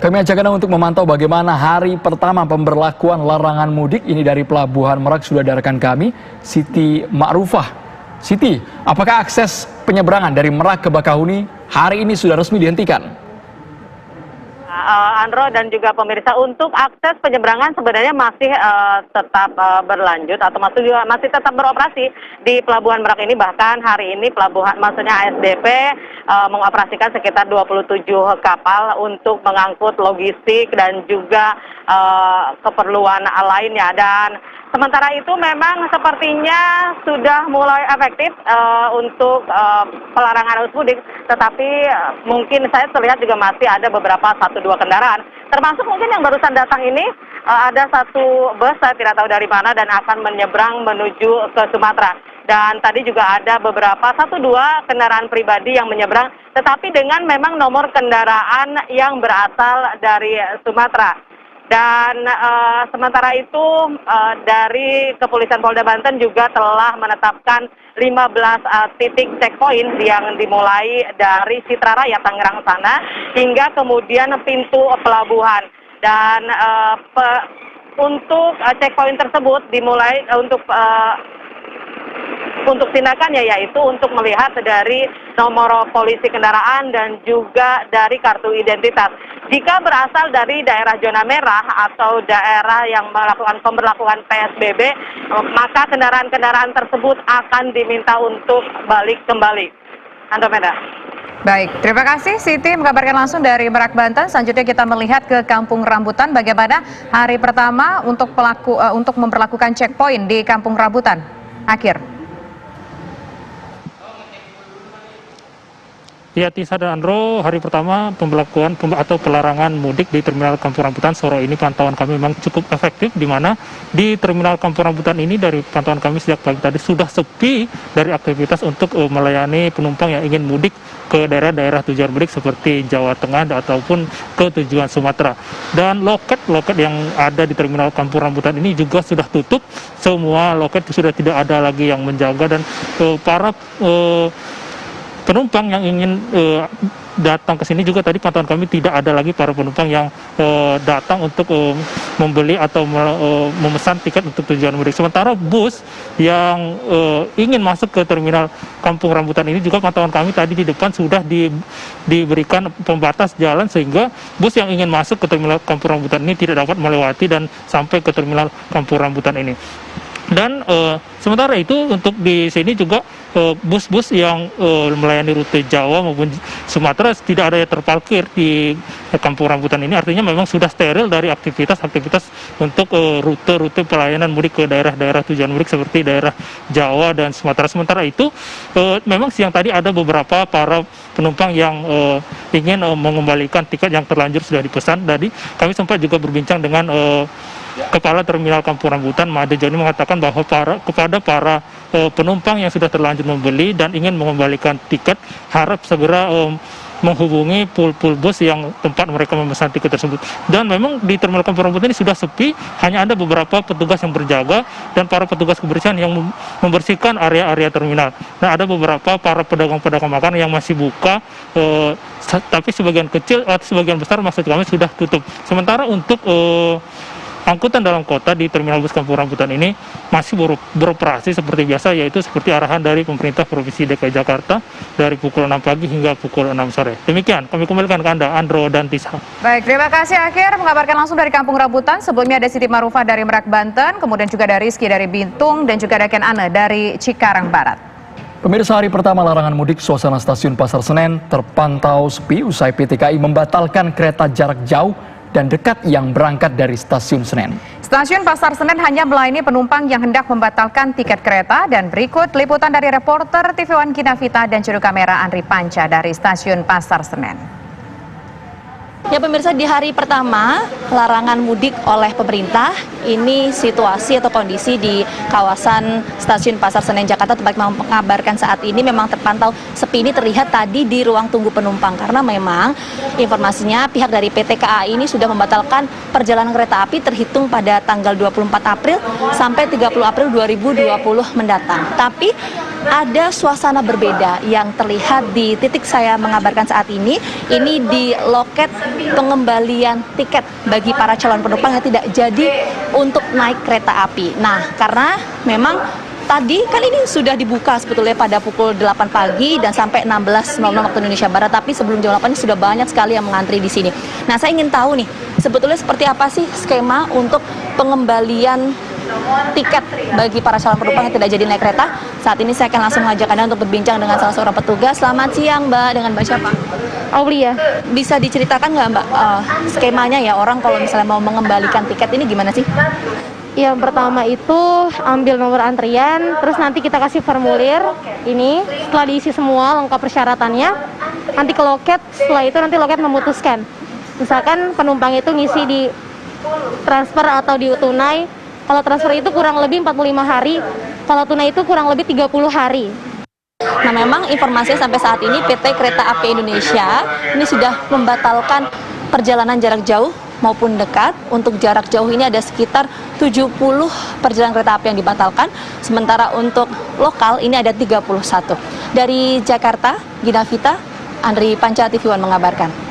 Kami ajak Anda untuk memantau bagaimana hari pertama pemberlakuan larangan mudik. Ini dari Pelabuhan Merak sudah ada rekan kami, Siti Ma'rufah. Siti, apakah akses penyeberangan dari Merak ke Bakahuni hari ini sudah resmi dihentikan? Andro dan juga pemirsa, untuk akses penyeberangan sebenarnya masih tetap berlanjut atau masih tetap beroperasi di Pelabuhan Merak ini. Bahkan hari ini pelabuhan, maksudnya ASDP mengoperasikan sekitar 27 kapal untuk mengangkut logistik dan juga keperluan lainnya. Dan sementara itu memang sepertinya sudah mulai efektif untuk pelarangan arus mudik, tetapi mungkin saya terlihat juga masih ada beberapa 1-2 kendaraan, termasuk mungkin yang barusan datang ini ada satu bus, saya tidak tahu dari mana, dan akan menyeberang menuju ke Sumatera. Dan tadi juga ada beberapa 1-2 kendaraan pribadi yang menyeberang, tetapi dengan memang nomor kendaraan yang berasal dari Sumatera. Dan sementara itu dari Kepolisian Polda Banten juga telah menetapkan 15 titik checkpoint yang dimulai dari Citra Raya Tangerang sana hingga kemudian pintu pelabuhan. Dan untuk checkpoint tersebut dimulai untuk tindakannya, yaitu untuk melihat dari nomor polisi kendaraan dan juga dari kartu identitas. Jika berasal dari daerah zona merah atau daerah yang melakukan pemberlakuan PSBB, maka kendaraan-kendaraan tersebut akan diminta untuk balik kembali. Andromeda. Baik, terima kasih Siti mengabarkan langsung dari Merak, Banten. Selanjutnya kita melihat ke Kampung Rambutan, bagaimana hari pertama untuk memperlakukan checkpoint di Kampung Rambutan. Akhir. Ya, Tisa dan Andro, hari pertama pemberlakuan atau pelarangan mudik di Terminal Kampung Rambutan sore ini pantauan kami memang cukup efektif, di mana di Terminal Kampung Rambutan ini dari pantauan kami sejak pagi tadi sudah sepi dari aktivitas untuk melayani penumpang yang ingin mudik ke daerah-daerah tujuan mudik seperti Jawa Tengah ataupun ke tujuan Sumatera. Dan loket-loket yang ada di Terminal Kampung Rambutan ini juga sudah tutup, semua loket sudah tidak ada lagi yang menjaga, dan para penumpang yang ingin datang ke sini juga tadi pantauan kami tidak ada lagi para penumpang yang datang untuk membeli atau memesan tiket untuk tujuan mudik. Sementara bus yang ingin masuk ke Terminal Kampung Rambutan ini juga pantauan kami tadi di depan sudah diberikan pembatas jalan, sehingga bus yang ingin masuk ke Terminal Kampung Rambutan ini tidak dapat melewati dan sampai ke Terminal Kampung Rambutan ini. Dan sementara itu untuk di sini juga bus-bus yang melayani rute Jawa maupun Sumatera tidak ada yang terparkir di Kampung Rambutan ini. Artinya memang sudah steril dari aktivitas untuk rute-rute pelayanan mudik ke daerah-daerah tujuan mudik seperti daerah Jawa dan Sumatera. Sementara itu memang siang tadi ada beberapa para penumpang yang ingin mengembalikan tiket yang terlanjur sudah dipesan. Tadi kami sempat juga berbincang dengan Kepala Terminal Kampung Rambutan, Made Joni, mengatakan bahwa kepada para penumpang yang sudah terlanjur membeli dan ingin mengembalikan tiket, harap segera menghubungi pool bus yang tempat mereka memesan tiket tersebut. Dan memang di Terminal Kampung Rambutan ini sudah sepi, hanya ada beberapa petugas yang berjaga dan para petugas kebersihan yang membersihkan area-area terminal. Nah, ada beberapa para pedagang-pedagang makanan yang masih buka, tapi sebagian kecil atau sebagian besar maksud kami sudah tutup. Sementara untuk angkutan dalam kota di Terminal Bus Kampung Rambutan ini masih beroperasi seperti biasa, yaitu seperti arahan dari pemerintah Provinsi DKI Jakarta dari pukul 6 pagi hingga pukul 6 sore. Demikian, kami kembalikan ke Anda, Andro dan Tisa. Baik, terima kasih Akhir mengabarkan langsung dari Kampung Rambutan. Sebelumnya ada Siti Ma'rufah dari Merak, Banten, kemudian juga ada Rizky dari Bintung, dan juga ada Ken Ane dari Cikarang Barat. Pemirsa, hari pertama larangan mudik, suasana stasiun Pasar Senen terpantau sepi usai PT KAI membatalkan kereta jarak jauh dan dekat yang berangkat dari stasiun Senen. Stasiun Pasar Senen hanya melayani penumpang yang hendak membatalkan tiket kereta. Dan berikut liputan dari reporter TV One Kinavita dan juru kamera Andri Panca dari Stasiun Pasar Senen. Ya pemirsa, di hari pertama larangan mudik oleh pemerintah, ini situasi atau kondisi di kawasan Stasiun Pasar Senen Jakarta tempat mengabarkan saat ini memang terpantau sepi. Ini terlihat tadi di ruang tunggu penumpang, karena memang informasinya pihak dari PT KAI ini sudah membatalkan perjalanan kereta api terhitung pada tanggal 24 April sampai 30 April 2020 mendatang. Tapi ada suasana berbeda yang terlihat di titik saya mengabarkan saat ini di loket pengembalian tiket bagi para calon penumpang yang tidak jadi untuk naik kereta api. Nah, karena memang tadi kan ini sudah dibuka sebetulnya pada pukul 8 pagi dan sampai 16.00 waktu Indonesia Barat, tapi sebelum jam 8 ini sudah banyak sekali yang mengantri di sini. Nah, saya ingin tahu nih, sebetulnya seperti apa sih skema untuk pengembalian tiket bagi para calon penumpang yang tidak jadi naik kereta. Saat ini saya akan langsung mengajak Anda untuk berbincang dengan salah seorang petugas. Selamat siang, Mbak. Dengan Mbak siapa? Aulia. Bisa diceritakan nggak, Mbak, skemanya ya, orang kalau misalnya mau mengembalikan tiket ini gimana sih? Yang pertama itu ambil nomor antrian, terus nanti kita kasih formulir ini. Setelah diisi semua lengkap persyaratannya, nanti ke loket. Setelah itu nanti loket memutuskan. Misalkan penumpang itu ngisi di transfer atau di tunai. Kalau transfer itu kurang lebih 45 hari, kalau tunai itu kurang lebih 30 hari. Nah, memang informasinya sampai saat ini PT Kereta Api Indonesia ini sudah membatalkan perjalanan jarak jauh maupun dekat. Untuk jarak jauh ini ada sekitar 70 perjalanan kereta api yang dibatalkan, sementara untuk lokal ini ada 31. Dari Jakarta, Gina Vita, Andri Panca, TV One mengabarkan.